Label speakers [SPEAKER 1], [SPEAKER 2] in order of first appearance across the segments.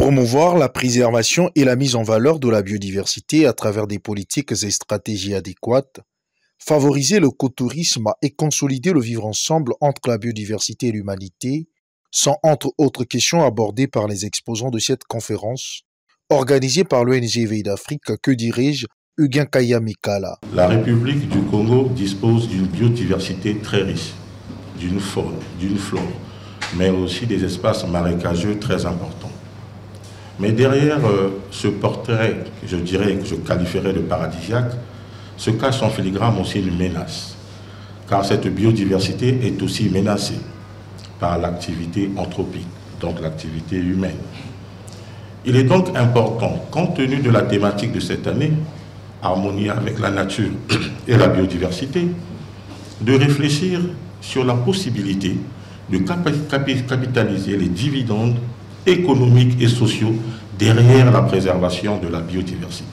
[SPEAKER 1] Promouvoir la préservation et la mise en valeur de la biodiversité à travers des politiques et stratégies adéquates, favoriser le cotourisme et consolider le vivre ensemble entre la biodiversité et l'humanité sont entre autres questions abordées par les exposants de cette conférence, organisée par l'ONG Éveil d'Afrique, que dirige Huguin Kaya Mikala.
[SPEAKER 2] La République du Congo dispose d'une biodiversité très riche, d'une faune, d'une flore, mais aussi des espaces marécageux très importants. Mais derrière ce portrait, je dirais, que je qualifierais de paradisiaque, se cache en filigrane aussi une menace, car cette biodiversité est aussi menacée par l'activité anthropique, donc l'activité humaine. Il est donc important, compte tenu de la thématique de cette année, harmonie avec la nature et la biodiversité, de réfléchir sur la possibilité de capitaliser les dividendes économiques et sociaux derrière la préservation de la biodiversité.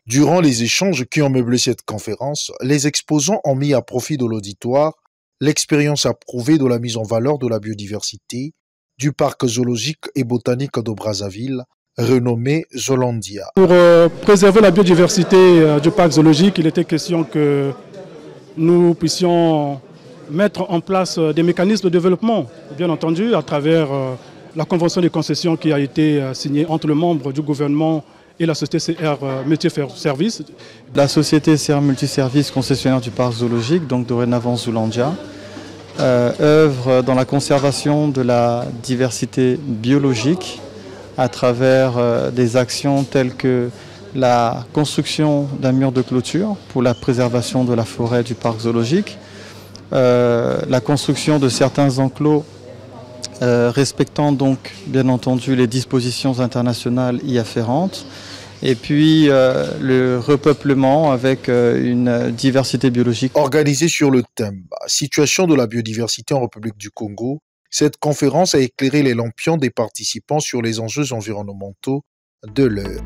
[SPEAKER 1] Durant les échanges qui ont meublé cette conférence, les exposants ont mis à profit de l'auditoire l'expérience approuvée de la mise en valeur de la biodiversité du parc zoologique et botanique de Brazzaville, renommé Zolandia.
[SPEAKER 3] Pour préserver la biodiversité du parc zoologique, il était question que nous puissions mettre en place des mécanismes de développement, bien entendu, à travers la convention de concession qui a été signée entre le membre du gouvernement et la société CR Multiservice.
[SPEAKER 4] La société CR Multiservice, concessionnaire du parc zoologique, donc dorénavant Zolandia, œuvre dans la conservation de la diversité biologique à travers des actions telles que la construction d'un mur de clôture pour la préservation de la forêt du parc zoologique, la construction de certains enclos respectant donc bien entendu les dispositions internationales y afférentes, et puis le repeuplement avec une diversité biologique.
[SPEAKER 1] Organisée sur le thème « Situation de la biodiversité en République du Congo », cette conférence a éclairé les lampions des participants sur les enjeux environnementaux de l'heure.